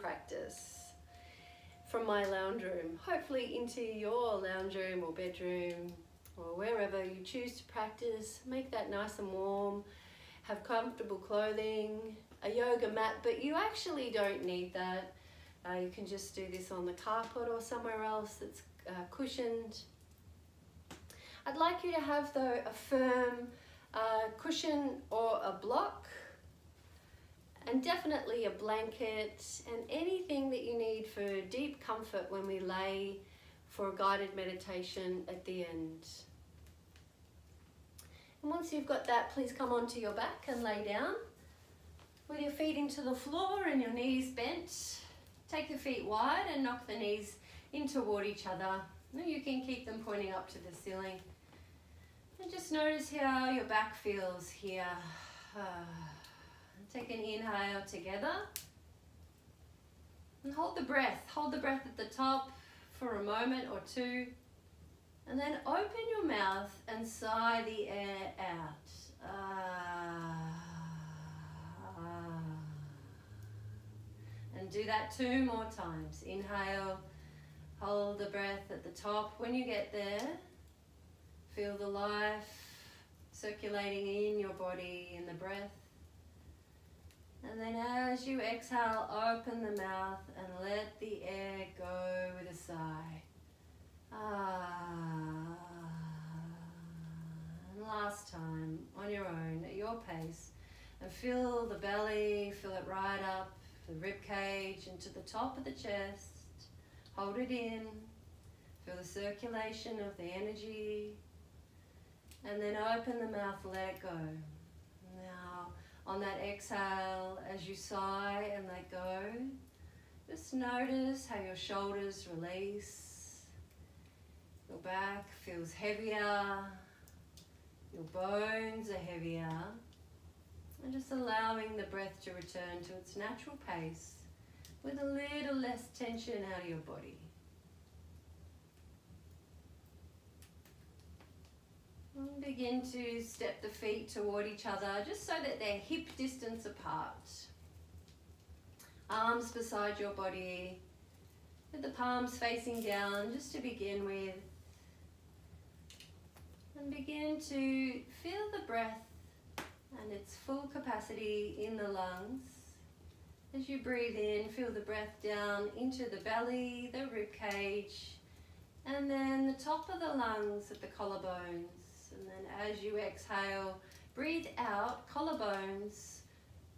practice from my lounge room, hopefully into your lounge room or bedroom or wherever you choose to practice. Make that nice and warm, have comfortable clothing, a yoga mat, but you actually don't need that. You can just do this on the carpet or somewhere else that's cushioned. I'd like you to have though a firm cushion or a block, and definitely a blanket and anything that you need for deep comfort when we lay for a guided meditation at the end. And once you've got that, please come onto your back and lay down with your feet into the floor and your knees bent. Take the feet wide and knock the knees in toward each other. You can keep them pointing up to the ceiling. And just notice how your back feels here. Take an inhale together. And hold the breath. Hold the breath at the top for a moment or two. And then open your mouth and sigh the air out. And do that 2 more times. Inhale, hold the breath at the top. When you get there, feel the life circulating in your body, in the breath. And then as you exhale, open the mouth and let the air go with a sigh. And last time, on your own, at your pace, and feel the belly, fill it right up, the rib cage into the top of the chest. Hold it in, feel the circulation of the energy, and then open the mouth, let it go. Now, on that exhale, as you sigh and let go, just notice how your shoulders release. Your back feels heavier. Your bones are heavier. And just allowing the breath to return to its natural pace with a little less tension out of your body. And begin to step the feet toward each other just so that they're hip distance apart. Arms beside your body with the palms facing down just to begin with. And begin to feel the breath and its full capacity in the lungs. As you breathe in, feel the breath down into the belly, the rib cage, and then the top of the lungs at the collarbones. And then as you exhale, breathe out, collarbones,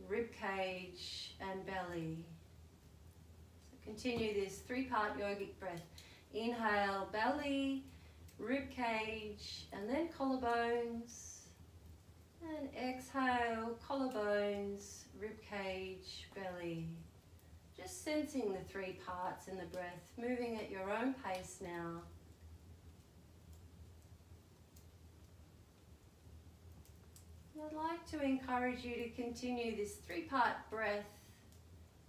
rib cage, and belly. So continue this 3-part yogic breath. Inhale, belly, rib cage, and then collarbones. And exhale, collarbones, rib cage, belly. Just sensing the 3 parts in the breath, moving at your own pace now. I'd like to encourage you to continue this 3-part breath.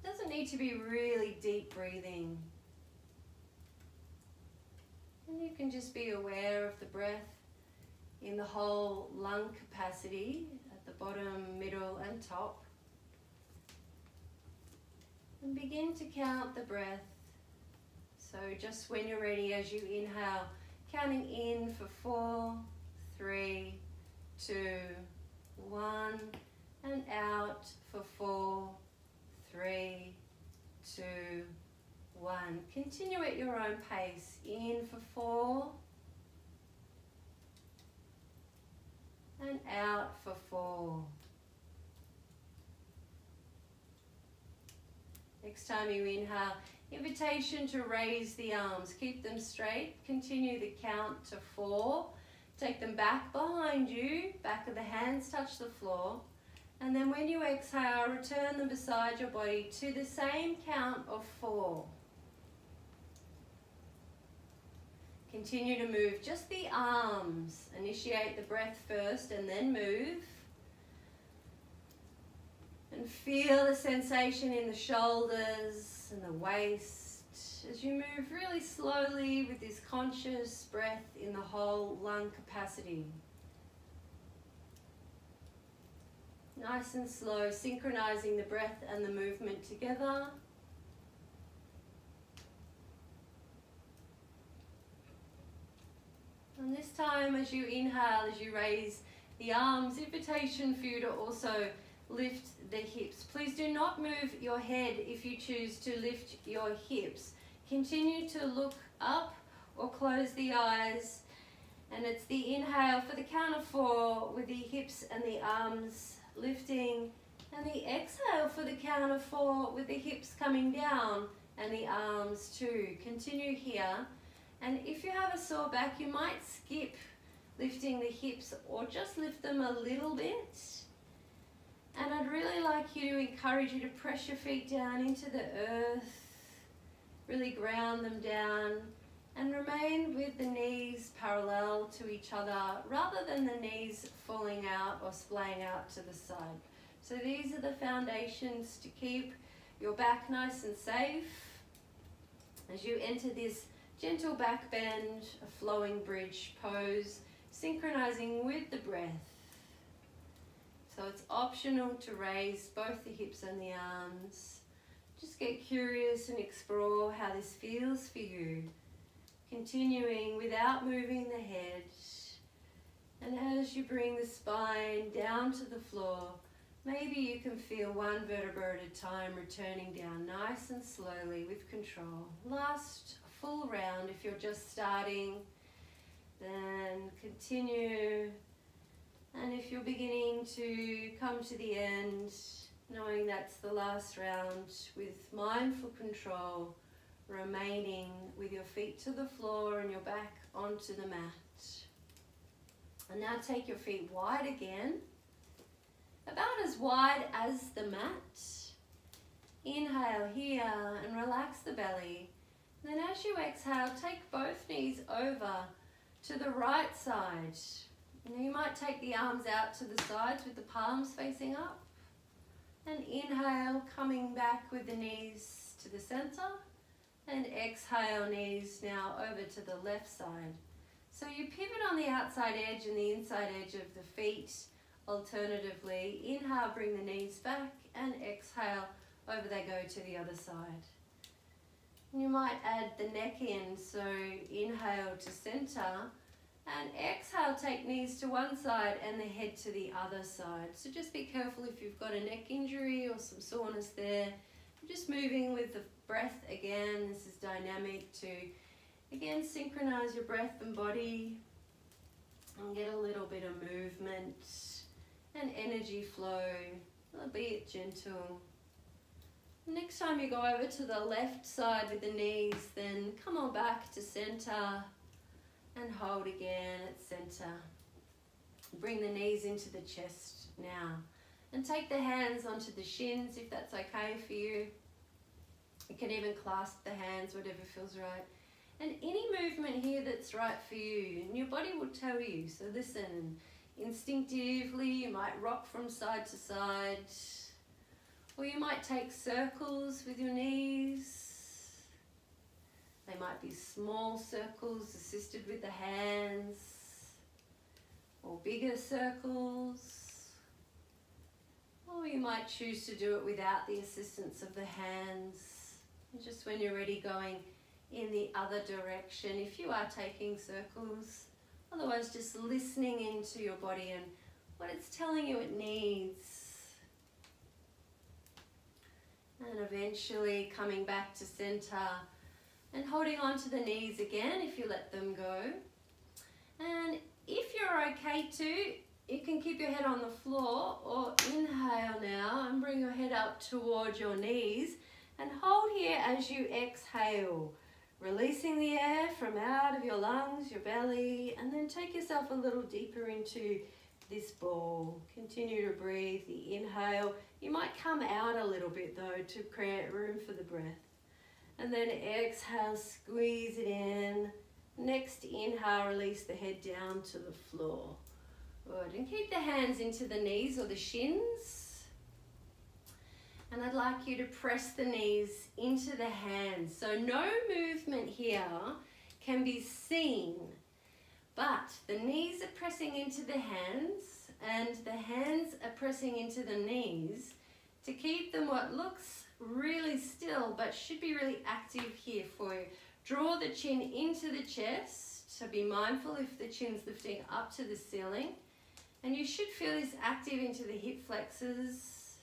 It doesn't need to be really deep breathing. And you can just be aware of the breath in the whole lung capacity at the bottom, middle and top. And begin to count the breath. So just when you're ready, as you inhale, counting in for 4, 3, 2, 1, and out for 4, 3, 2, 1. Continue at your own pace. In for 4, and out for 4. Next time you inhale, invitation to raise the arms. Keep them straight. Continue the count to 4. Take them back behind you. Back of the hands touch the floor. And then when you exhale, return them beside your body to the same count of 4. Continue to move just the arms. Initiate the breath first and then move. And feel the sensation in the shoulders and the waist as you move really slowly with this conscious breath in the whole lung capacity. Nice and slow, synchronizing the breath and the movement together. time as you inhale, as you raise the arms, invitation for you to also lift the hips. Please do not move your head if you choose to lift your hips. Continue to look up or close the eyes. And it's the inhale for the count of 4 with the hips and the arms lifting. And the exhale for the count of 4 with the hips coming down and the arms too. Continue here. And if you have a sore back, you might skip lifting the hips or just lift them a little bit. And I'd really like you to encourage you to press your feet down into the earth, really ground them down, and remain with the knees parallel to each other rather than the knees falling out or splaying out to the side. So these are the foundations to keep your back nice and safe as you enter this gentle back bend, a flowing bridge pose, synchronizing with the breath. So it's optional to raise both the hips and the arms. Just get curious and explore how this feels for you. Continuing without moving the head. And as you bring the spine down to the floor, maybe you can feel one vertebra at a time returning down nice and slowly with control. Last full round if you're just starting. Then continue. And if you're beginning to come to the end, knowing that's the last round with mindful control, remaining with your feet to the floor and your back onto the mat. And now take your feet wide again, about as wide as the mat. Inhale here and relax the belly. And then as you exhale, take both knees over to the right side. Now you might take the arms out to the sides with the palms facing up. And inhale, coming back with the knees to the center. And exhale, knees now over to the left side. So you pivot on the outside edge and the inside edge of the feet. Alternatively, inhale, bring the knees back, and exhale, over they go to the other side. And you might add the neck in, so inhale to center. And exhale, take knees to one side and the head to the other side. So just be careful if you've got a neck injury or some soreness there. Just moving with the breath again. This is dynamic to, again, synchronize your breath and body and get a little bit of movement and energy flow, albeit gentle. Next time you go over to the left side with the knees, then come on back to center. And hold again at center. Bring the knees into the chest now. And take the hands onto the shins if that's okay for you. You can even clasp the hands, whatever feels right. And any movement here that's right for you, and your body will tell you. So listen, instinctively you might rock from side to side. Or you might take circles with your knees. They might be small circles assisted with the hands, or bigger circles. Or you might choose to do it without the assistance of the hands. And just when you're ready, going in the other direction if you are taking circles. Otherwise, just listening into your body and what it's telling you it needs. And eventually coming back to center. And holding on to the knees again if you let them go. And if you're okay to, you can keep your head on the floor or inhale now and bring your head up toward your knees and hold here as you exhale, releasing the air from out of your lungs, your belly, and then take yourself a little deeper into this ball. Continue to breathe the inhale. You might come out a little bit though to create room for the breath. And then exhale, squeeze it in. Next inhale, release the head down to the floor. Good, and keep the hands into the knees or the shins. And I'd like you to press the knees into the hands. So no movement here can be seen, but the knees are pressing into the hands and the hands are pressing into the knees to keep them what looks really still, but should be really active here for you. Draw the chin into the chest chest. So be mindful if the chin's lifting up to the ceiling. And you should feel this active into the hip flexors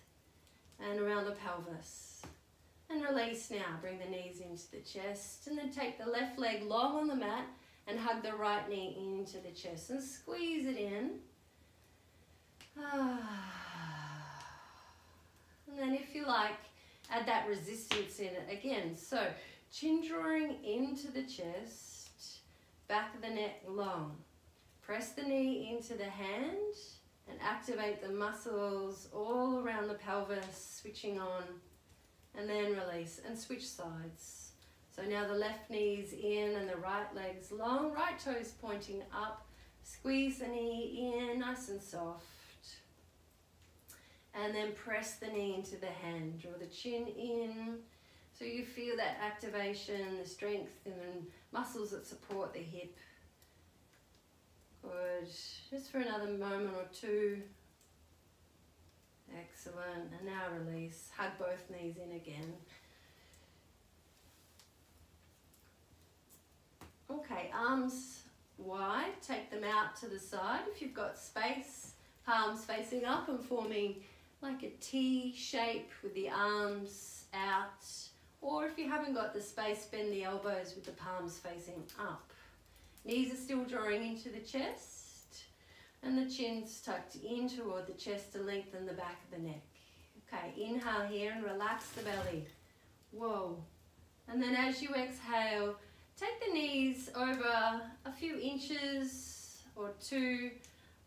and around the pelvis. And release now. Bring the knees into the chest. And then take the left leg long on the mat and hug the right knee into the chest. And squeeze it in. And then if you like, add that resistance in it again. So chin drawing into the chest, back of the neck long. Press the knee into the hand and activate the muscles all around the pelvis, switching on, and then release and switch sides. So now the left knee's in and the right leg's long, right toes pointing up. Squeeze the knee in, nice and soft. And then press the knee into the hand. Draw the chin in so you feel that activation, the strength and the muscles that support the hip. Good. Just for another moment or two. Excellent. And now release. Hug both knees in again. Okay, arms wide. Take them out to the side if you've got space. Palms facing up and forming like a T shape with the arms out. Or if you haven't got the space, bend the elbows with the palms facing up. Knees are still drawing into the chest. And the chin's tucked in toward the chest to lengthen the back of the neck. Okay, inhale here and relax the belly. Whoa. And then as you exhale, take the knees over a few inches or two,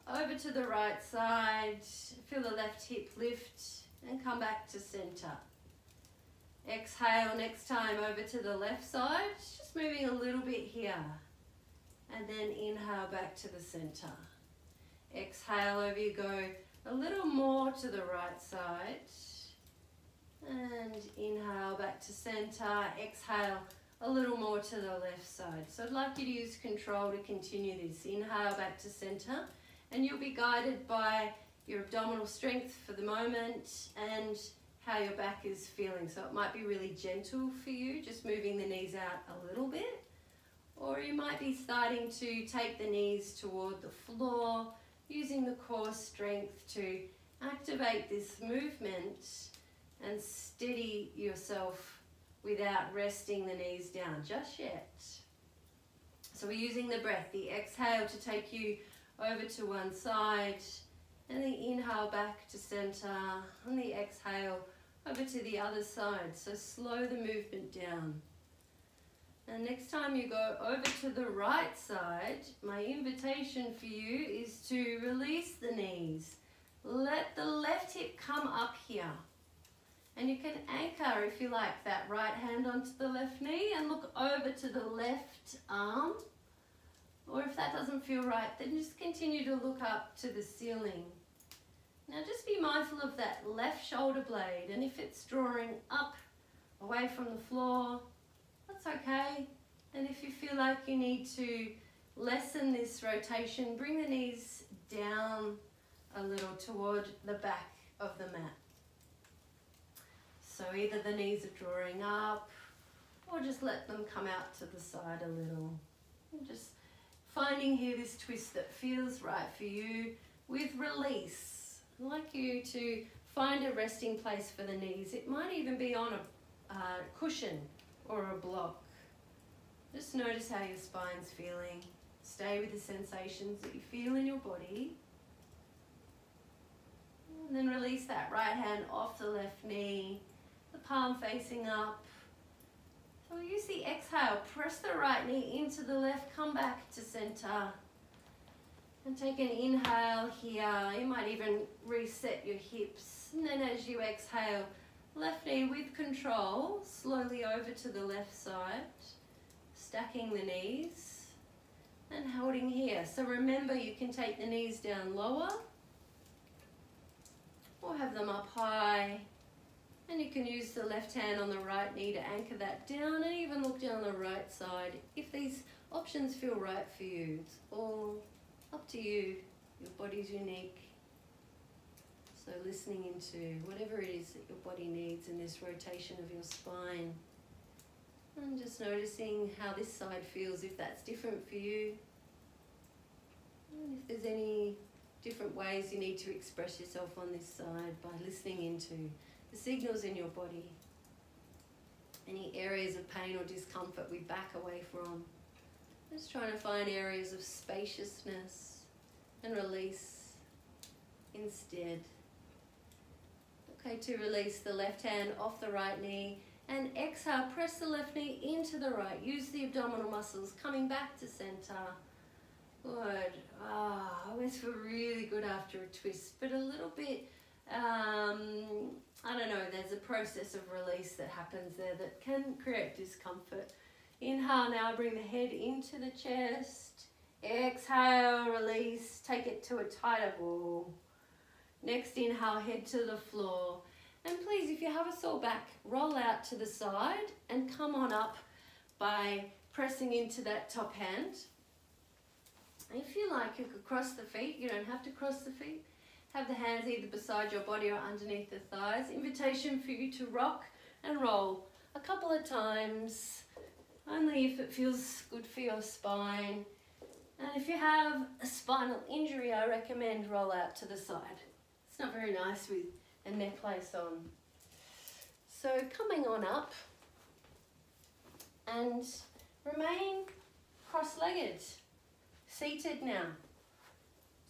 over to the right side. Feel the left hip lift and come back to center. Exhale next time over to the left side, just moving a little bit here. And then inhale back to the center. Exhale, over you go a little more to the right side. And inhale back to center. Exhale a little more to the left side. So I'd like you to use control to continue this. Inhale back to center. And you'll be guided by your abdominal strength for the moment and how your back is feeling. So it might be really gentle for you, just moving the knees out a little bit. Or you might be starting to take the knees toward the floor, using the core strength to activate this movement and steady yourself without resting the knees down just yet. So we're using the breath, the exhale to take you over to one side, and the inhale back to center, and the exhale over to the other side. So slow the movement down. And next time you go over to the right side, my invitation for you is to release the knees. Let the left hip come up here. And you can anchor, if you like, that right hand onto the left knee and look over to the left arm. Or if that doesn't feel right, then just continue to look up to the ceiling. Now just be mindful of that left shoulder blade, and if it's drawing up away from the floor, that's okay. And if you feel like you need to lessen this rotation, bring the knees down a little toward the back of the mat. So either the knees are drawing up, or just let them come out to the side a little. And just finding here this twist that feels right for you with release. I'd like you to find a resting place for the knees. It might even be on a cushion or a block. Just notice how your spine's feeling. Stay with the sensations that you feel in your body. And then release that right hand off the left knee, the palm facing up. So we'll use the exhale, press the right knee into the left, come back to center. And take an inhale here. You might even reset your hips. And then as you exhale, left knee with control, slowly over to the left side, stacking the knees and holding here. So remember, you can take the knees down lower or have them up high. And you can use the left hand on the right knee to anchor that down, and even look down the right side if these options feel right for you. It's all up to you. Your body's unique. So listening into whatever it is that your body needs in this rotation of your spine. And just noticing how this side feels, if that's different for you. And if there's any different ways you need to express yourself on this side by listening into the signals in your body. Any areas of pain or discomfort we back away from. Just trying to find areas of spaciousness and release instead. Okay, to release the left hand off the right knee and exhale, press the left knee into the right. Use the abdominal muscles coming back to center. Good. I always feel really good after a twist, but a little bit, I don't know, there's a process of release that happens there that can create discomfort. Inhale now, bring the head into the chest. Exhale, release, take it to a tighter ball. Next inhale, head to the floor. And please, if you have a sore back, roll out to the side and come on up by pressing into that top hand. If you like, you could cross the feet. You don't have to cross the feet. Have the hands either beside your body or underneath the thighs. Invitation for you to rock and roll a couple of times, only if it feels good for your spine. And if you have a spinal injury, I recommend roll out to the side. It's not very nice with a necklace on. So coming on up and remain cross-legged, seated now.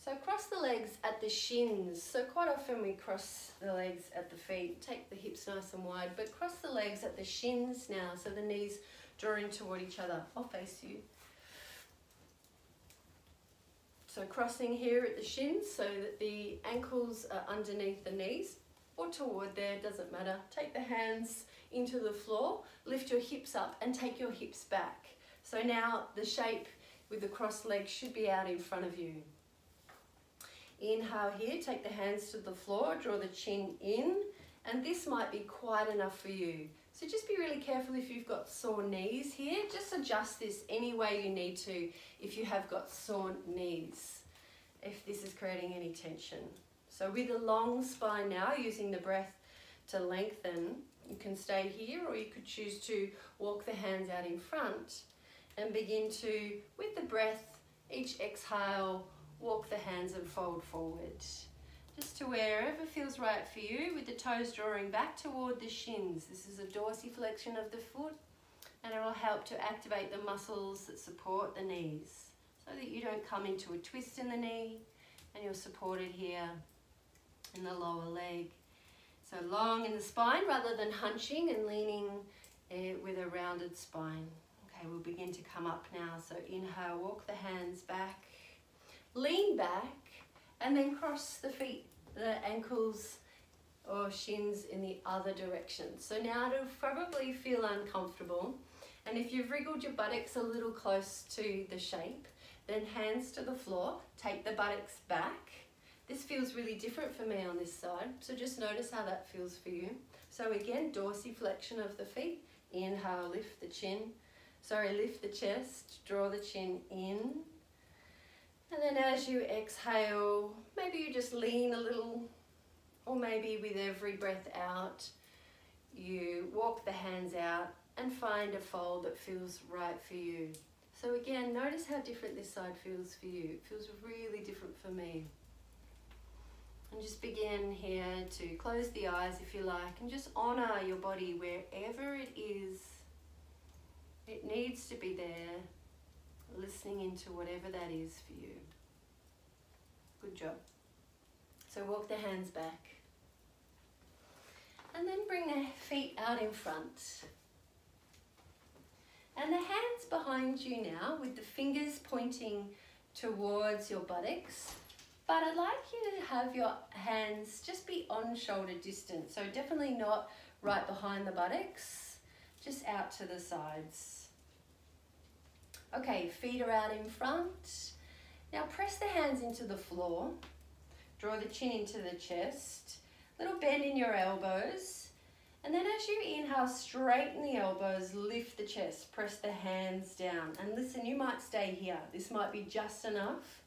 So cross the legs at the shins. So quite often we cross the legs at the feet, take the hips nice and wide, but cross the legs at the shins now, so the knees drawing toward each other. I'll face you. So crossing here at the shins so that the ankles are underneath the knees or toward there, doesn't matter. Take the hands into the floor, lift your hips up and take your hips back. So now the shape with the crossed legs should be out in front of you. Inhale here, take the hands to the floor, draw the chin in, and this might be quite enough for you. So just be really careful if you've got sore knees here. Just adjust this any way you need to if you have got sore knees, if this is creating any tension. So with a long spine now, using the breath to lengthen, you can stay here or you could choose to walk the hands out in front and begin to, with the breath, each exhale, walk the hands and fold forward. Just to wherever feels right for you, with the toes drawing back toward the shins. This is a dorsiflexion of the foot, and it will help to activate the muscles that support the knees so that you don't come into a twist in the knee and you're supported here in the lower leg. So long in the spine rather than hunching and leaning with a rounded spine. Okay, we'll begin to come up now. So inhale, walk the hands back, lean back, and then cross the feet, the ankles or shins in the other direction. So now it'll probably feel uncomfortable. And if you've wriggled your buttocks a little close to the shape, then hands to the floor, take the buttocks back. This feels really different for me on this side, so just notice how that feels for you. So again, dorsiflexion of the feet. Inhale, lift the chin. Lift the chest, draw the chin in. And then as you exhale, maybe you just lean a little, or maybe with every breath out, you walk the hands out and find a fold that feels right for you. So again, notice how different this side feels for you. It feels really different for me. And just begin here to close the eyes if you like, and just honor your body wherever it is. It needs to be there, listening into whatever that is for you. Good job. So walk the hands back. And then bring the feet out in front. And the hands behind you now with the fingers pointing towards your buttocks. But I'd like you to have your hands just be on shoulder distance. So definitely not right behind the buttocks, just out to the sides. Okay, feet are out in front. Now press the hands into the floor. Draw the chin into the chest. Little bend in your elbows. And then as you inhale, straighten the elbows, lift the chest, press the hands down. And listen, you might stay here. This might be just enough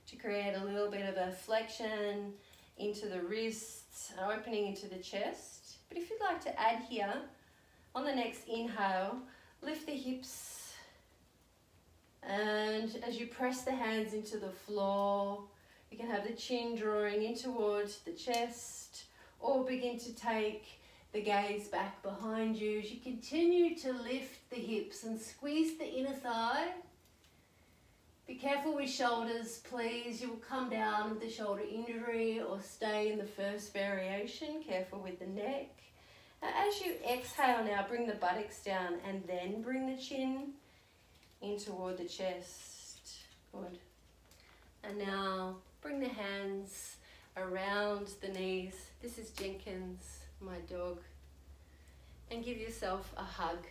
to create a little bit of a flexion into the wrists, an opening into the chest. But if you'd like to add here, on the next inhale, Lift the hips, and as you press the hands into the floor, you can have the chin drawing in towards the chest, or begin to take the gaze back behind you as you continue to lift the hips and squeeze the inner thigh. Be careful with shoulders, please. You will come down with the shoulder injury or stay in the first variation. Careful with the neck. As you exhale now, bring the buttocks down and then bring the chin in toward the chest. Good. And now bring the hands around the knees. This is Jenkins, my dog. And give yourself a hug.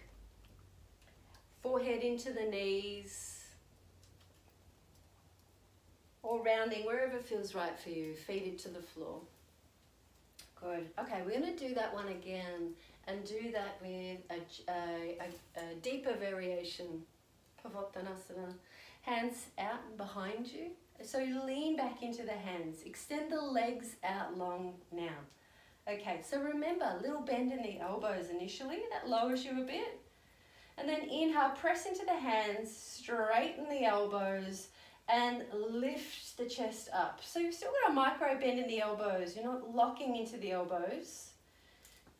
Forehead into the knees. Or rounding wherever feels right for you. Feet into the floor. Good. Okay, we're going to do that one again and do that with a deeper variation. Pavottanasana. Hands out and behind you. So you lean back into the hands. Extend the legs out long now. Okay, so remember, a little bend in the elbows initially. That lowers you a bit. And then inhale, press into the hands, straighten the elbows, and lift the chest up. So you've still got a micro bend in the elbows. You're not locking into the elbows.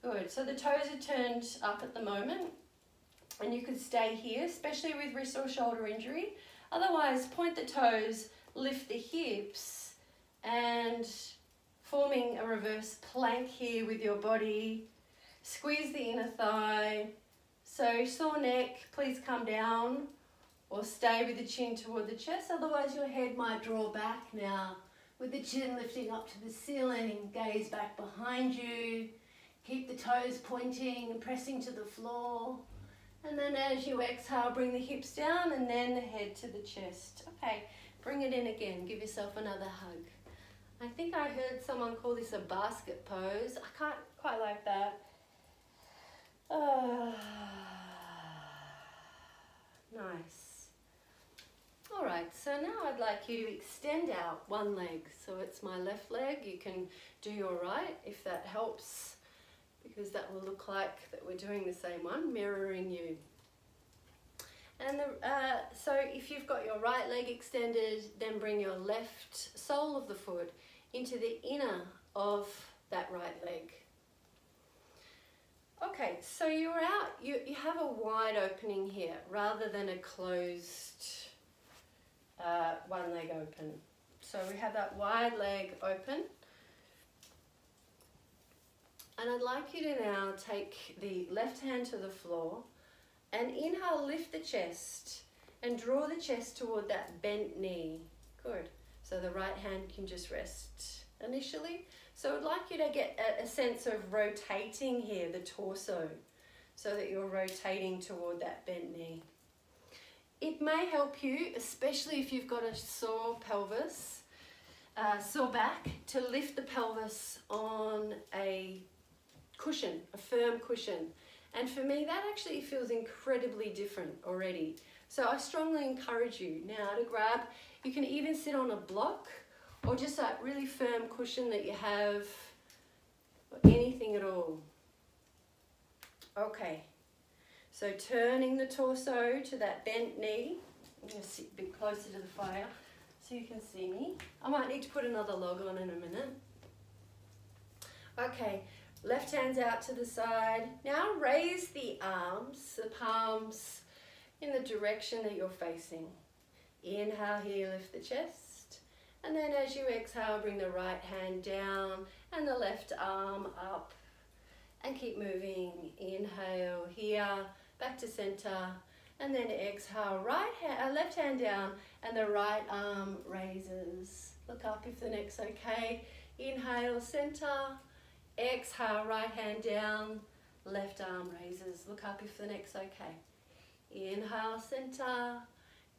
Good. So the toes are turned up at the moment. And you could stay here, especially with wrist or shoulder injury. Otherwise, point the toes, lift the hips, and forming a reverse plank here with your body. Squeeze the inner thigh. So sore neck, please come down. Or stay with the chin toward the chest, otherwise your head might draw back now. With the chin lifting up to the ceiling, gaze back behind you. Keep the toes pointing and pressing to the floor. And then as you exhale, bring the hips down and then the head to the chest. Okay, bring it in again, give yourself another hug. I think I heard someone call this a basket pose. I can't quite like that. Nice. All right, so now I'd like you to extend out one leg. So it's my left leg. You can do your right if that helps, because that will look like that we're doing the same one, mirroring you. And so if you've got your right leg extended, then bring your left sole of the foot into the inner of that right leg. Okay, so you're out, you have a wide opening here rather than a closed one leg open. So we have that wide leg open. And I'd like you to now take the left hand to the floor and inhale, lift the chest and draw the chest toward that bent knee. Good. So the right hand can just rest initially. So I'd like you to get a sense of rotating here, the torso, so that you're rotating toward that bent knee. It may help you, especially if you've got a sore pelvis, sore back, to lift the pelvis on a cushion, a firm cushion. And for me, that actually feels incredibly different already. So I strongly encourage you now to grab, you can even sit on a block or just that really firm cushion that you have, or anything at all. Okay. So turning the torso to that bent knee. I'm going to sit a bit closer to the fire so you can see me. I might need to put another log on in a minute. Okay, left hand's out to the side. Now raise the arms, the palms in the direction that you're facing. Inhale here, lift the chest. And then as you exhale, bring the right hand down and the left arm up. And keep moving. Inhale here, back to center. And then exhale, left hand down and the right arm raises. Look up if the neck's okay. Inhale, center. Exhale, right hand down, left arm raises. Look up if the neck's okay. Inhale, center.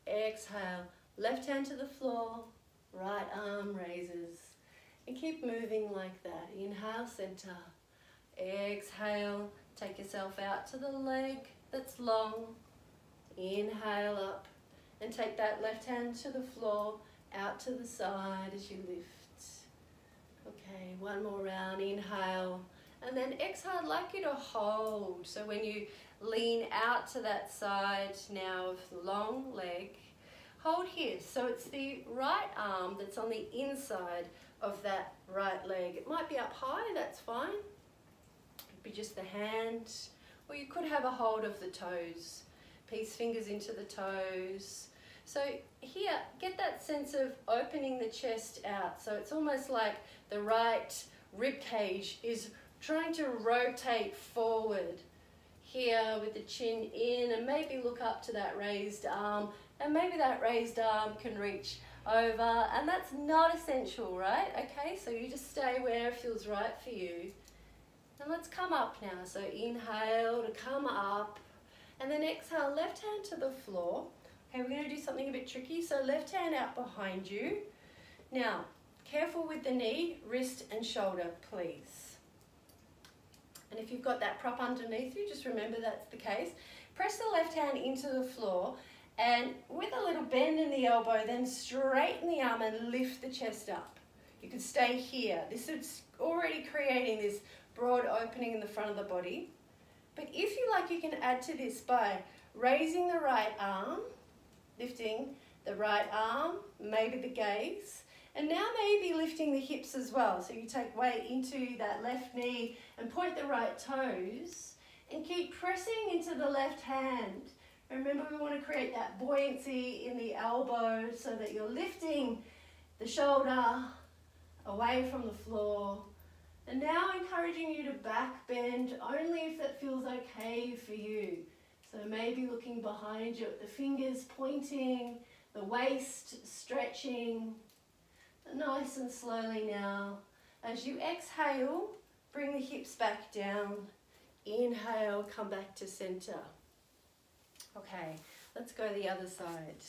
Exhale, left hand to the floor, right arm raises. And keep moving like that. Inhale, center. Exhale, take yourself out to the leg that's long. Inhale up and take that left hand to the floor, out to the side as you lift. Okay, one more round. Inhale And then exhale, I'd like you to hold. So when you lean out to that side now of the long leg, hold here. So it's the right arm that's on the inside of that right leg. It might be up high, that's fine. It could be just the hand, or you could have a hold of the toes. Peace fingers into the toes. So here, get that sense of opening the chest out. So it's almost like the right rib cage is trying to rotate forward. Here with the chin in, and maybe look up to that raised arm, and maybe that raised arm can reach over, and that's not essential, right? Okay, so you just stay where it feels right for you. And let's come up now. So inhale to come up, and then exhale, left hand to the floor. Okay, we're going to do something a bit tricky. So left hand out behind you. Now, careful with the knee, wrist and shoulder, please. And if you've got that prop underneath you, just remember that's the case. Press the left hand into the floor, and with a little bend in the elbow, then straighten the arm and lift the chest up. You could stay here. This is already creating this broad opening in the front of the body. But if you like, you can add to this by raising the right arm, lifting the right arm, maybe the gaze, and now maybe lifting the hips as well. So you take weight into that left knee and point the right toes and keep pressing into the left hand. Remember, we want to create that buoyancy in the elbow so that you're lifting the shoulder away from the floor. And now encouraging you to back bend only if that feels okay for you. So maybe looking behind you at the fingers pointing, the waist stretching. Nice and slowly now. As you exhale, bring the hips back down. Inhale, come back to center. Okay, let's go the other side.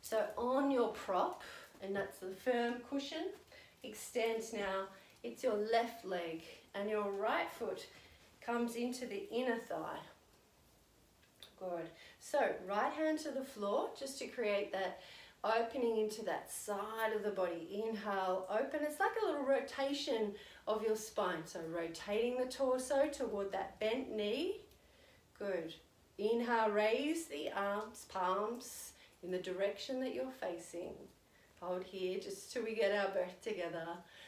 So on your prop, and that's the firm cushion, extend now. It's your left leg, and your right foot comes into the inner thigh. Good. So right hand to the floor, just to create that opening into that side of the body. Inhale, open. It's like a little rotation of your spine. So rotating the torso toward that bent knee. Good. Inhale, raise the arms, palms in the direction that you're facing. Hold here just till we get our breath together.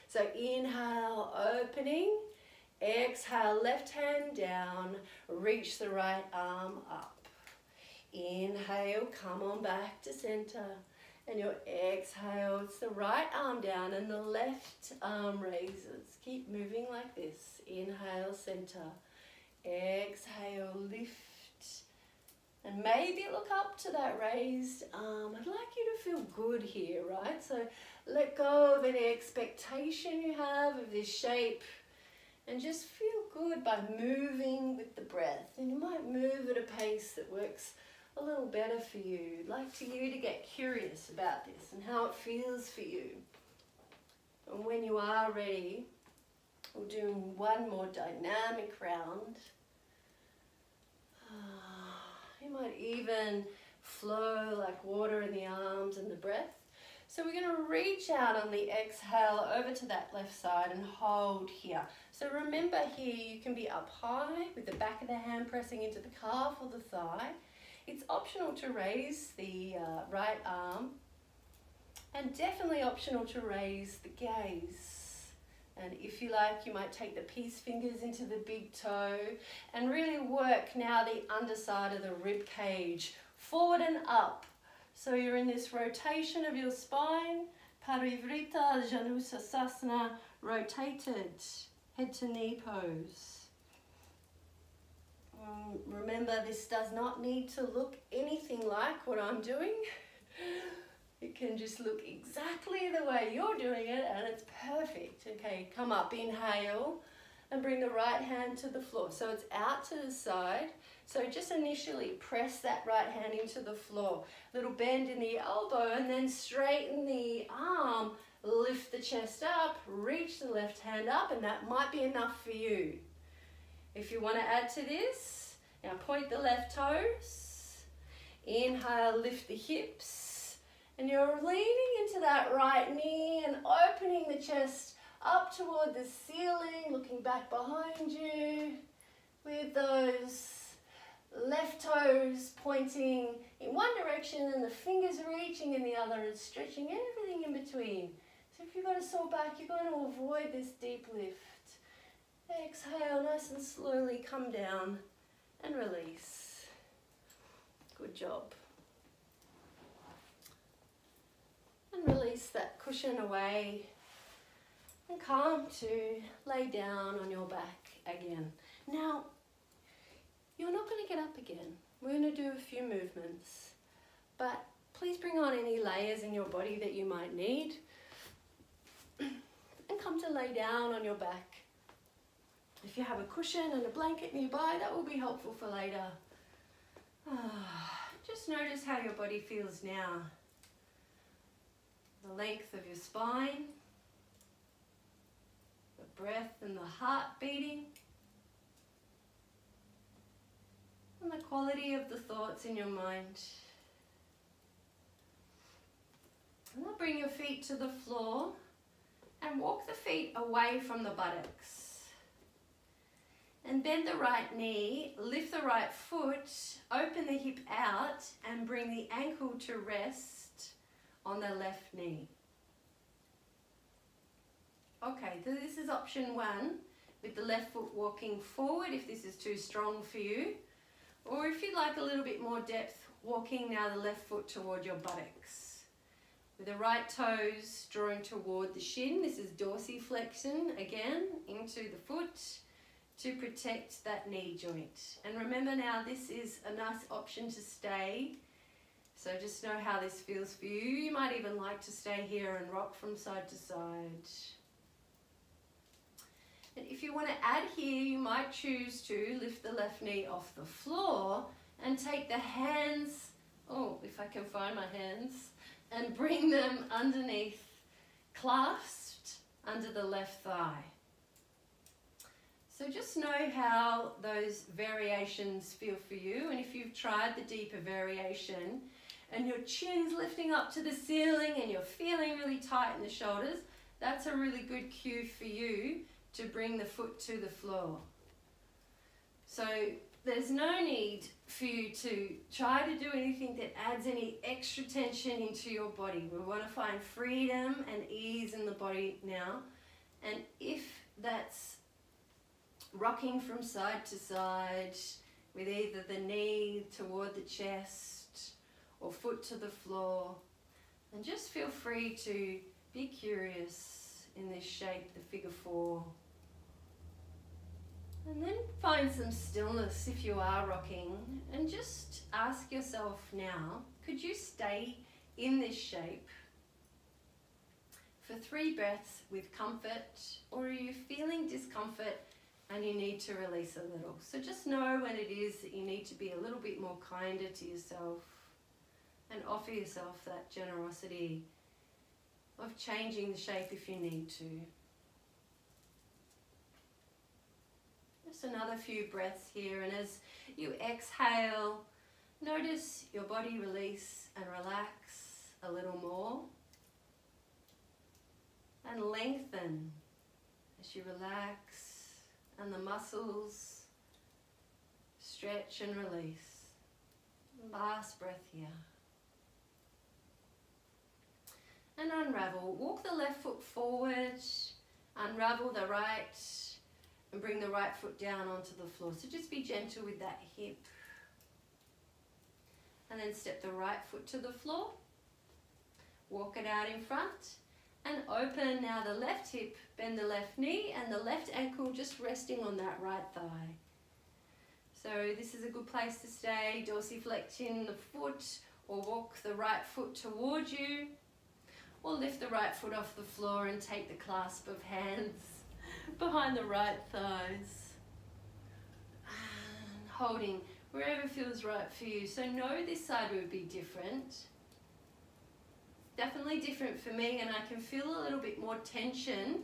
So inhale, opening. Exhale, left hand down. Reach the right arm up. Inhale, come on back to center. And your exhale, it's the right arm down and the left arm raises. Keep moving like this. Inhale, center. Exhale, lift. And maybe look up to that raised arm. I'd like you to feel good here, right? So let go of any expectation you have of this shape and just feel good by moving with the breath. And you might move at a pace that works a little better for you. I'd like you to get curious about this and how it feels for you. And when you are ready, we'll do one more dynamic round. You might even flow like water in the arms and the breath. So we're going to reach out on the exhale over to that left side and hold here. So remember here, you can be up high with the back of the hand pressing into the calf or the thigh. It's optional to raise the right arm, and definitely optional to raise the gaze. And if you like, you might take the peace fingers into the big toe and really work now the underside of the rib cage, forward and up. So you're in this rotation of your spine, Parivrita Janusasana, rotated, head to knee pose. Remember, this does not need to look anything like what I'm doing. It can just look exactly the way you're doing it, and it's perfect. Okay, come up, inhale, and bring the right hand to the floor. So it's out to the side. So just initially press that right hand into the floor. Little bend in the elbow, and then straighten the arm. Lift the chest up, reach the left hand up, and that might be enough for you. If you want to add to this, now point the left toes. Inhale, lift the hips. And you're leaning into that right knee and opening the chest up toward the ceiling, looking back behind you with those left toes pointing in one direction and the fingers reaching in the other and stretching everything in between. So if you've got a sore back, you're going to avoid this deep lift. Exhale, nice and slowly come down and release. Good job. And release that cushion away and come to lay down on your back again. Now, you're not going to get up again. We're going to do a few movements, but please bring on any layers in your body that you might need and come to lay down on your back. If you have a cushion and a blanket nearby, that will be helpful for later. Just notice how your body feels now. The length of your spine, the breath and the heart beating, and the quality of the thoughts in your mind. And now bring your feet to the floor and walk the feet away from the buttocks. And bend the right knee, lift the right foot, open the hip out and bring the ankle to rest on the left knee. Okay, so this is option one, with the left foot walking forward if this is too strong for you. Or if you'd like a little bit more depth, walking now the left foot toward your buttocks. With the right toes drawing toward the shin, this is dorsiflexion again into the foot to protect that knee joint. And remember now, this is a nice option to stay. So just know how this feels for you. You might even like to stay here and rock from side to side. And if you want to add here, you might choose to lift the left knee off the floor and take the hands, oh, if I can find my hands, and bring them underneath, clasped under the left thigh. So just know how those variations feel for you. And if you've tried the deeper variation and your chin's lifting up to the ceiling and you're feeling really tight in the shoulders, that's a really good cue for you to bring the foot to the floor. So there's no need for you to try to do anything that adds any extra tension into your body. We want to find freedom and ease in the body now. And if that's rocking from side to side with either the knee toward the chest or foot to the floor, and just feel free to be curious in this shape, the figure four. And then find some stillness if you are rocking, and just ask yourself now, could you stay in this shape for 3 breaths with comfort, or are you feeling discomfort and you need to release a little? So just know when it is that you need to be a little bit more kinder to yourself and offer yourself that generosity of changing the shape if you need to. Just another few breaths here, and as you exhale, notice your body release and relax a little more, and lengthen as you relax and the muscles stretch and release. Last breath here. And unravel. Walk the left foot forward, unravel the right, and bring the right foot down onto the floor. So just be gentle with that hip. And then step the right foot to the floor. Walk it out in front. And open now the left hip, bend the left knee, and the left ankle just resting on that right thigh. So this is a good place to stay. Dorsiflexion the foot, or walk the right foot towards you, or lift the right foot off the floor and take the clasp of hands behind the right thighs. And holding wherever feels right for you. So know this side would be different. Definitely different for me, and I can feel a little bit more tension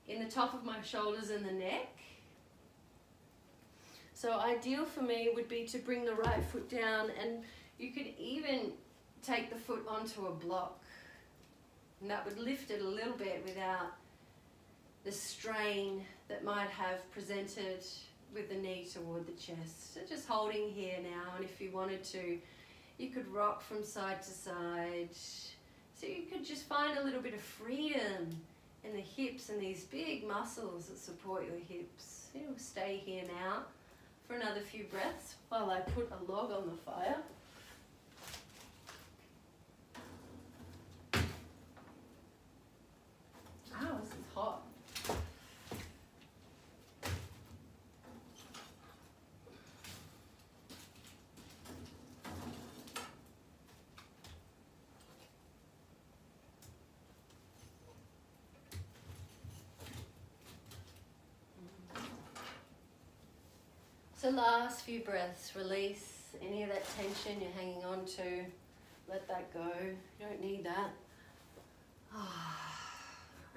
in the top of my shoulders and the neck. So ideal for me would be to bring the right foot down, and you could even take the foot onto a block, and that would lift it a little bit without the strain that might have presented with the knee toward the chest. So just holding here now, and if you wanted to, you could rock from side to side. So you could just find a little bit of freedom in the hips and these big muscles that support your hips. You'll stay here now for another few breaths while I put a log on the fire. Oh, this is hot. So last few breaths, release any of that tension you're hanging on to. Let that go. You don't need that.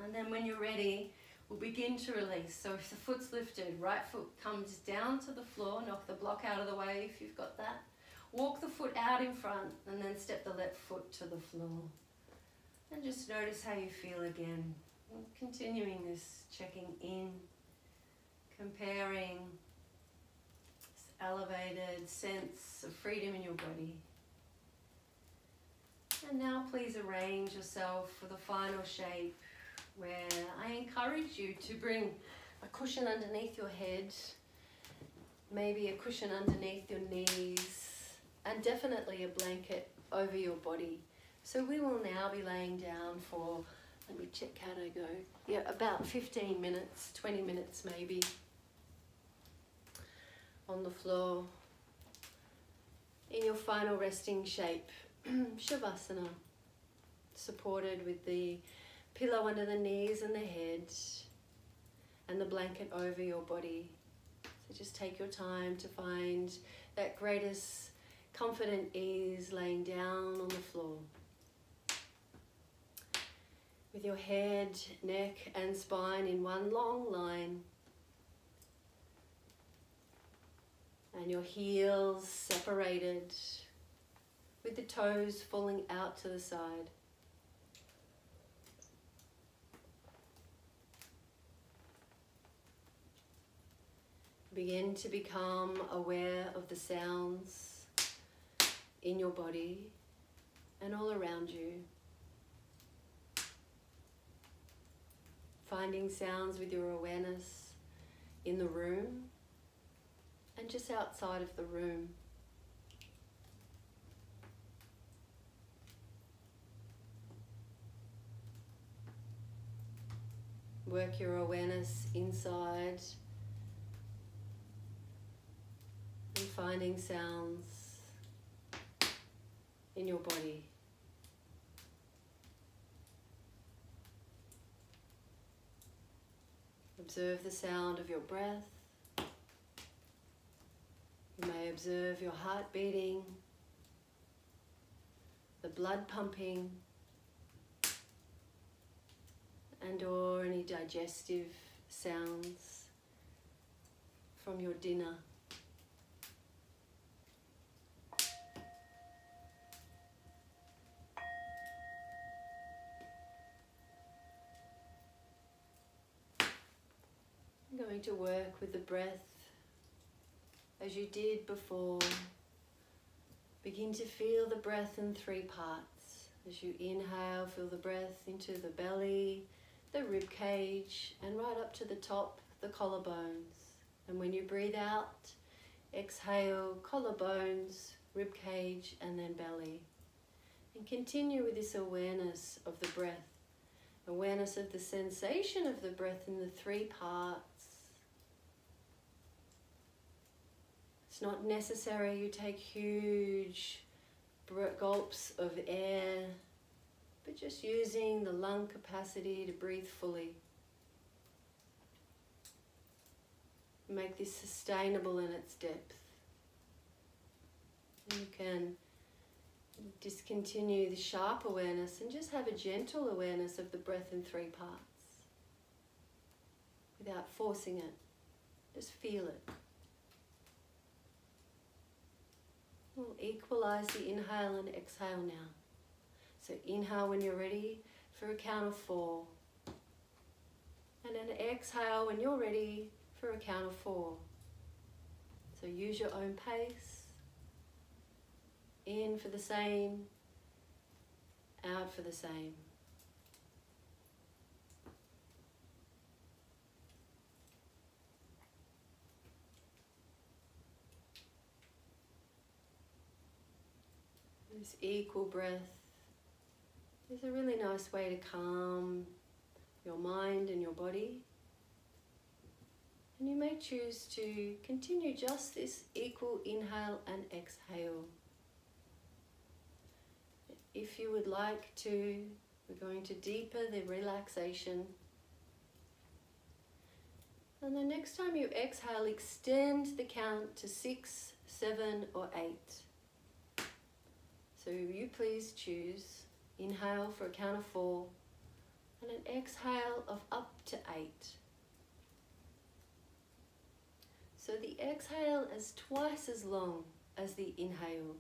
And then when you're ready, we'll begin to release. So if the foot's lifted, right foot comes down to the floor, knock the block out of the way if you've got that. Walk the foot out in front and then step the left foot to the floor. And just notice how you feel again. And continuing this, checking in, comparing this elevated sense of freedom in your body. And now please arrange yourself for the final shape, where I encourage you to bring a cushion underneath your head, maybe a cushion underneath your knees, and definitely a blanket over your body. So we will now be laying down for, let me check how to go, yeah, about 15 minutes, 20 minutes maybe, on the floor, in your final resting shape, Shavasana, supported with the pillow under the knees and the head, and the blanket over your body. So just take your time to find that greatest comfort and ease laying down on the floor. With your head, neck and spine in one long line, and your heels separated, with the toes falling out to the side. Begin to become aware of the sounds in your body and all around you. Finding sounds with your awareness in the room and just outside of the room. Work your awareness inside and finding sounds in your body. Observe the sound of your breath. You may observe your heart beating, the blood pumping, and or any digestive sounds from your dinner. I'm going to work with the breath as you did before. Begin to feel the breath in 3 parts. As you inhale, feel the breath into the belly, the rib cage, and right up to the top, the collarbones. And when you breathe out, exhale, collarbones, rib cage, and then belly. And continue with this awareness of the breath, awareness of the sensation of the breath in the 3 parts. It's not necessary you take huge gulps of air, but just using the lung capacity to breathe fully. Make this sustainable in its depth. You can discontinue the sharp awareness and just have a gentle awareness of the breath in 3 parts without forcing it. Just feel it. We'll equalize the inhale and exhale now. So inhale when you're ready for a count of 4. And then exhale when you're ready for a count of 4. So use your own pace. In for the same, out for the same. This equal breath is a really nice way to calm your mind and your body. And you may choose to continue just this equal inhale and exhale. If you would like to, we're going to deepen the relaxation. And the next time you exhale, extend the count to 6, 7, or 8. So you please choose inhale for a count of 4 and an exhale of up to 8. So the exhale is twice as long as the inhale.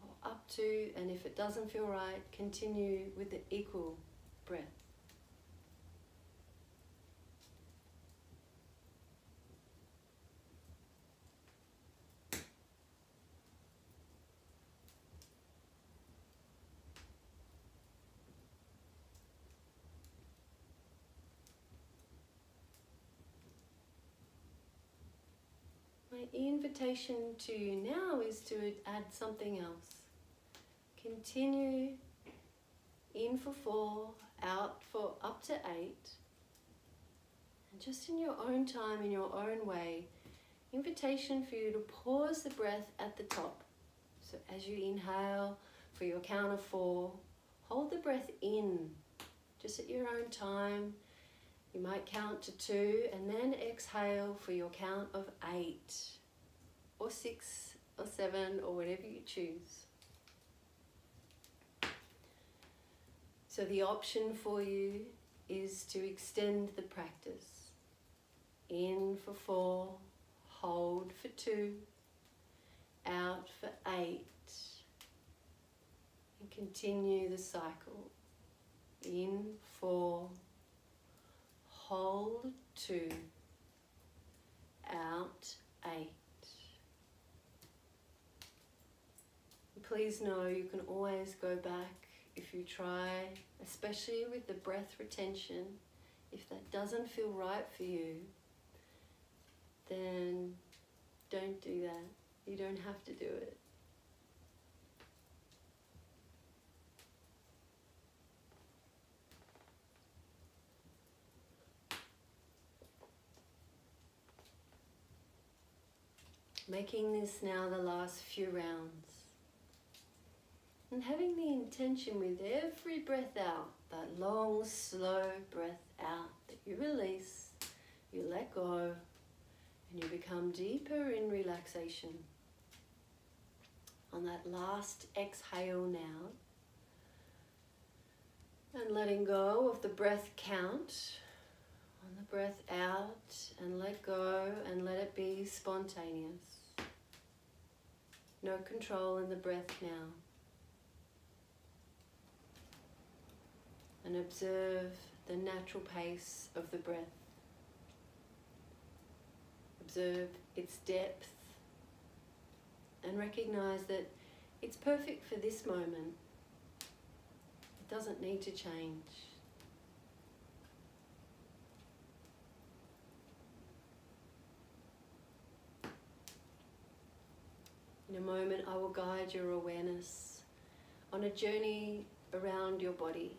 Or up to, and if it doesn't feel right, continue with the equal breath. My invitation to you now is to add something else. Continue in for 4, out for up to 8. And just in your own time, in your own way, invitation for you to pause the breath at the top. So as you inhale for your count of 4, hold the breath in, just at your own time. You might count to 2 and then exhale for your count of 8 or 6 or 7 or whatever you choose. So the option for you is to extend the practice. In for 4, hold for 2, out for 8, and continue the cycle. In 4, hold 2, out 8. Please know you can always go back if you try, especially with the breath retention. If that doesn't feel right for you, then don't do that. You don't have to do it. Making this now the last few rounds. And having the intention with every breath out, that long, slow breath out, that you release, you let go, and you become deeper in relaxation. On that last exhale now, and letting go of the breath count, on the breath out, and let go, and let it be spontaneous. No control in the breath now. And observe the natural pace of the breath. Observe its depth and recognize that it's perfect for this moment. It doesn't need to change. In a moment, I will guide your awareness on a journey around your body.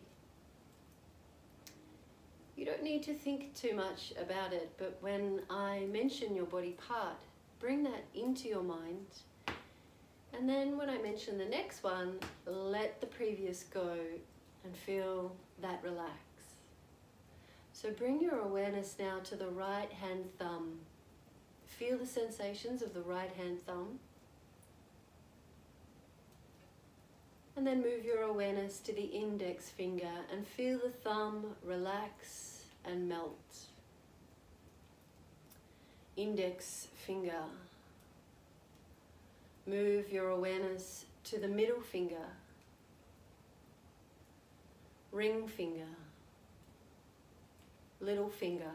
You don't need to think too much about it, but when I mention your body part, bring that into your mind. And then when I mention the next one, let the previous go and feel that relax. So bring your awareness now to the right hand thumb. Feel the sensations of the right hand thumb. And then move your awareness to the index finger and feel the thumb relax and melt. Index finger. Move your awareness to the middle finger. ring finger, little finger,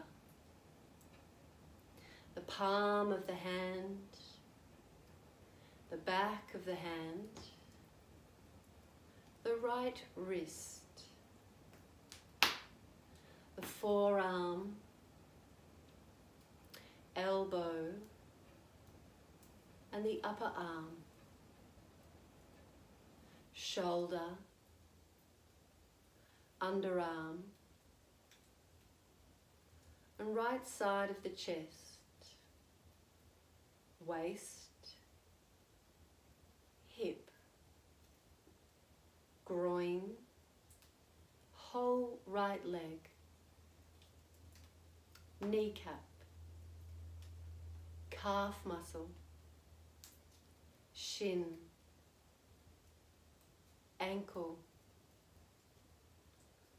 the palm of the hand, the back of the hand, the right wrist, the forearm, elbow, and the upper arm, shoulder, underarm, and right side of the chest, waist, hip, groin, whole right leg, kneecap, calf muscle, shin, ankle,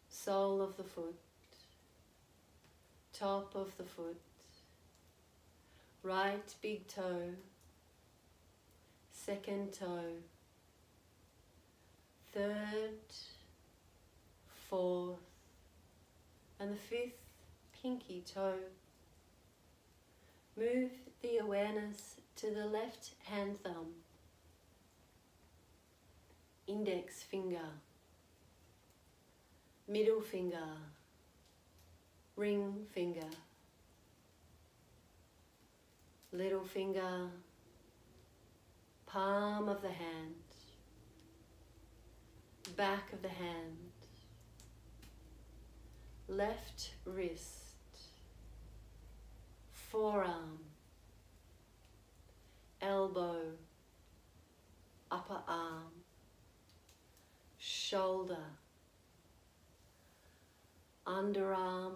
sole of the foot, top of the foot, right big toe, second toe, third, fourth, and the fifth pinky toe. Move the awareness to the left hand thumb, index finger, middle finger, ring finger, little finger, palm of the hand, back of the hand, left wrist, forearm, elbow, upper arm, shoulder, underarm,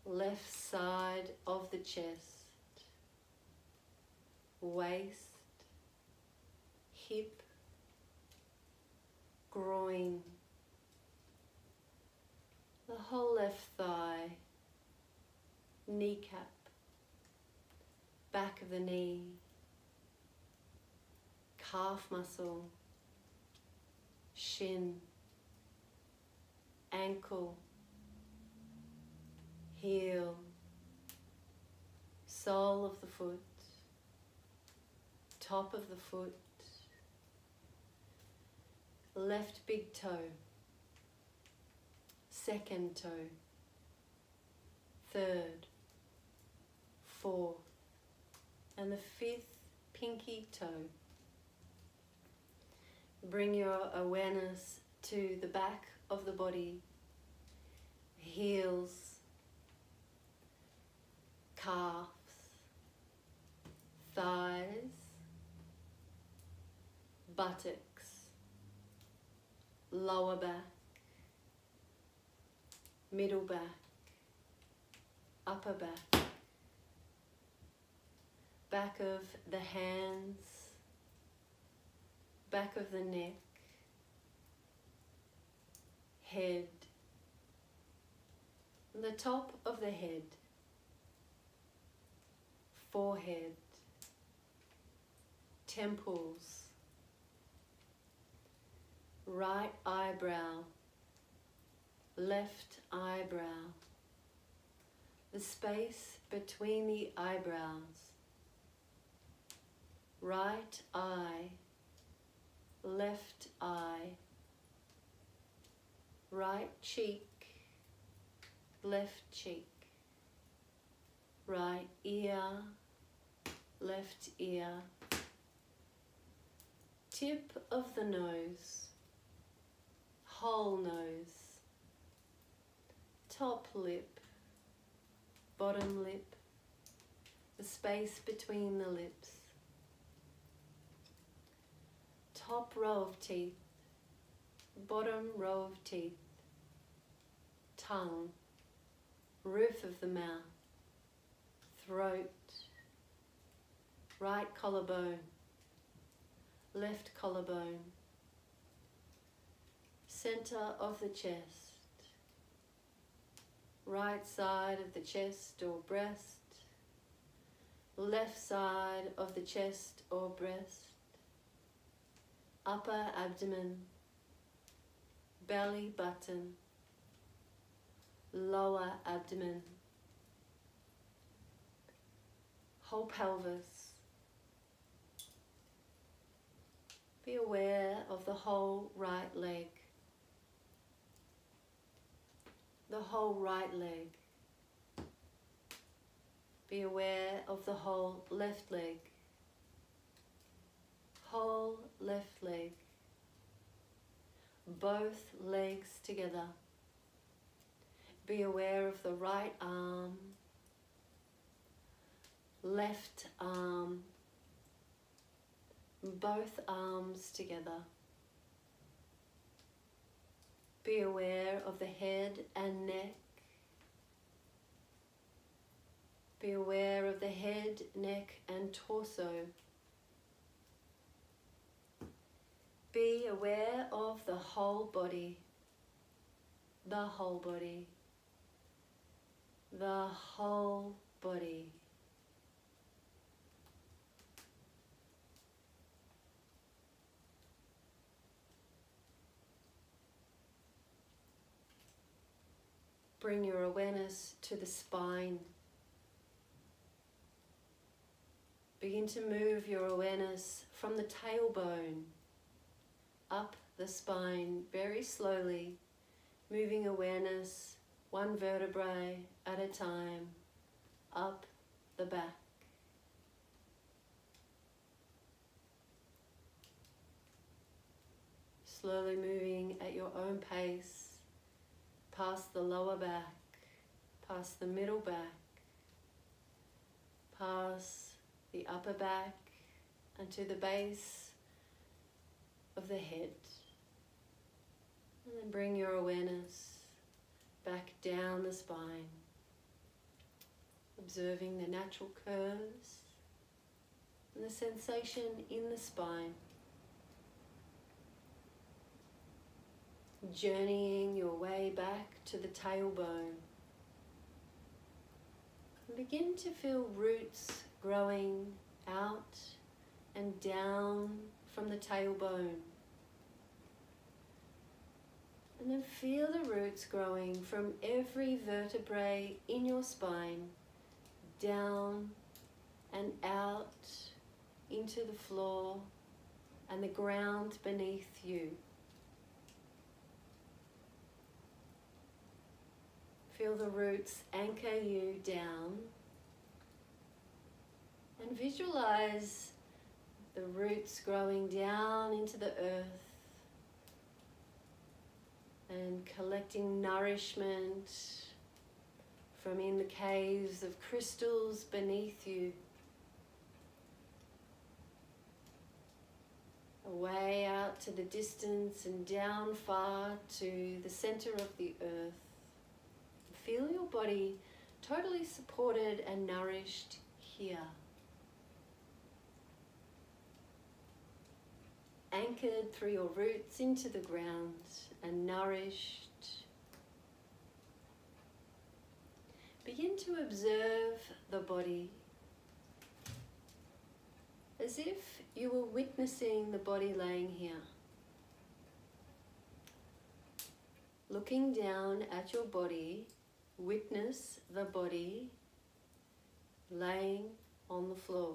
left side of the chest, waist, hip, groin, the whole left thigh, kneecap, back of the knee, calf muscle, shin, ankle, heel, sole of the foot, top of the foot, left big toe, second toe, third, fourth, and the fifth pinky toe. Bring your awareness to the back of the body, heels, calves, thighs, buttocks, lower back, middle back, upper back, back of the hands, back of the neck, head, the top of the head, forehead, temples, right eyebrow, left eyebrow, the space between the eyebrows, right eye, left eye, right cheek, left cheek, right ear, left ear, tip of the nose, whole nose, top lip, bottom lip, the space between the lips, top row of teeth, bottom row of teeth, tongue, roof of the mouth, throat, right collarbone, left collarbone, center of the chest, right side of the chest or breast, left side of the chest or breast, upper abdomen, belly button, lower abdomen, whole pelvis. Be aware of the whole right leg, the whole right leg. Be aware of the whole left leg, whole left leg, both legs together. Be aware of the right arm, left arm, both arms together. Be aware of the head and neck. Be aware of the head, neck, and torso. Be aware of the whole body, the whole body, the whole body. Bring your awareness to the spine. Begin to move your awareness from the tailbone up the spine very slowly, moving awareness one vertebrae at a time up the back. Slowly moving at your own pace, past the lower back, past the middle back, past the upper back, and to the base of the head. And then bring your awareness back down the spine, observing the natural curves and the sensation in the spine. Journeying your way back to the tailbone. And begin to feel roots growing out and down from the tailbone. And then feel the roots growing from every vertebrae in your spine, down and out into the floor and the ground beneath you. Feel the roots anchor you down, and visualize the roots growing down into the earth and collecting nourishment from in the caves of crystals beneath you, away out to the distance and down far to the center of the earth. Feel your body totally supported and nourished here. Anchored through your roots into the ground and nourished. Begin to observe the body as if you were witnessing the body laying here. Looking down at your body, witness the body laying on the floor.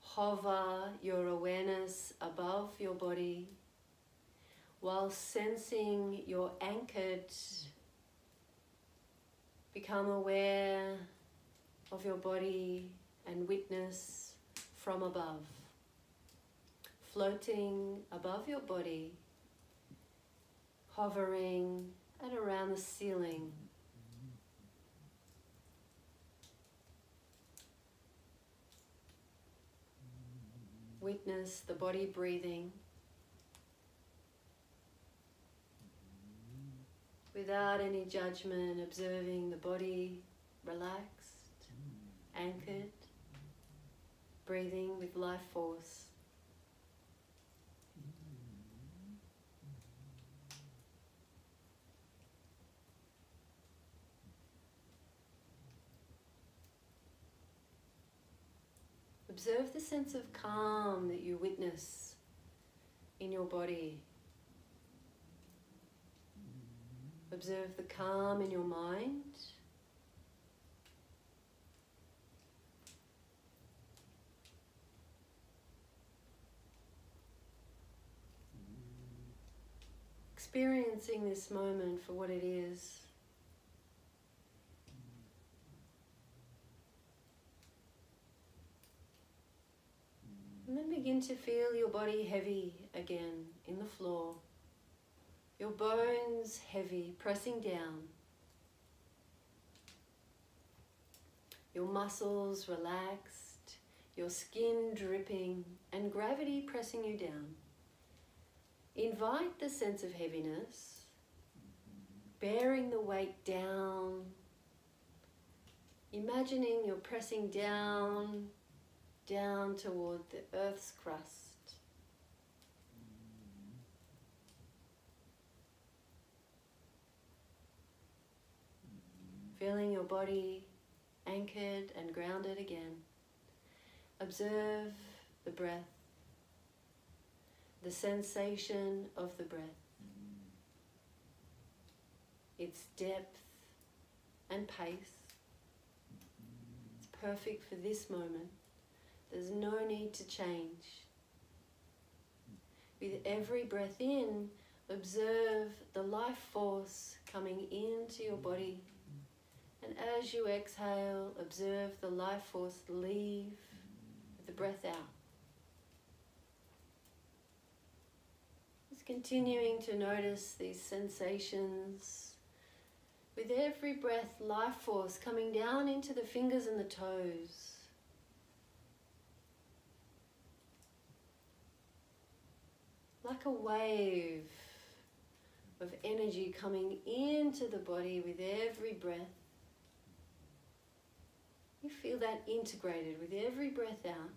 Hover your awareness above your body while sensing you're anchored. Become aware of your body and witness from above. Floating above your body, hovering at around the ceiling. Witness the body breathing without any judgment, observing the body relaxed, anchored, breathing with life force. Observe the sense of calm that you witness in your body. Observe the calm in your mind. Experiencing this moment for what it is. And then begin to feel your body heavy again in the floor. Your bones heavy, pressing down. Your muscles relaxed, your skin dripping, and gravity pressing you down. Invite the sense of heaviness, bearing the weight down, imagining you're pressing down toward the earth's crust. Feeling your body anchored and grounded again. Observe the breath, the sensation of the breath, its depth and pace. It's perfect for this moment. There's no need to change. With every breath in, observe the life force coming into your body. And as you exhale, observe the life force leave with the breath out. Just continuing to notice these sensations. With every breath, life force coming down into the fingers and the toes. Like a wave of energy coming into the body with every breath. You feel that integrated with every breath out.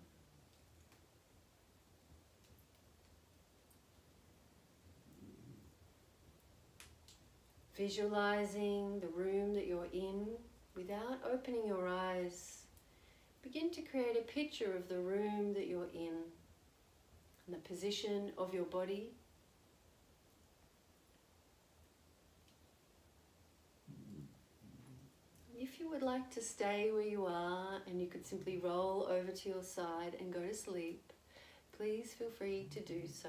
Visualizing the room that you're in without opening your eyes. Begin to create a picture of the room that you're in and the position of your body. If you would like to stay where you are and you could simply roll over to your side and go to sleep, please feel free to do so.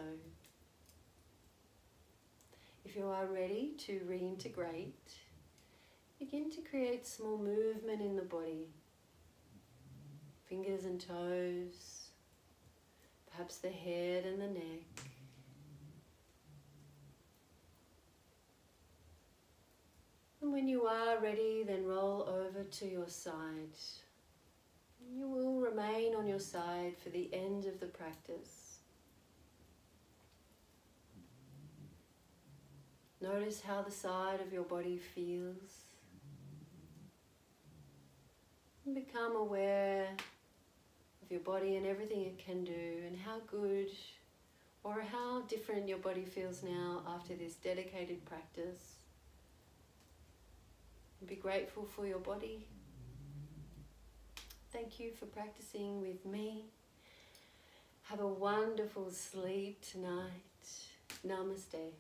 If you are ready to reintegrate, begin to create small movement in the body. Fingers and toes, perhaps the head and the neck. And when you are ready, then roll over to your side. You will remain on your side for the end of the practice. Notice how the side of your body feels. And become aware of your body and everything it can do, and how good or how different your body feels now after this dedicated practice. Be grateful for your body. Thank you for practicing with me. Have a wonderful sleep tonight. Namaste.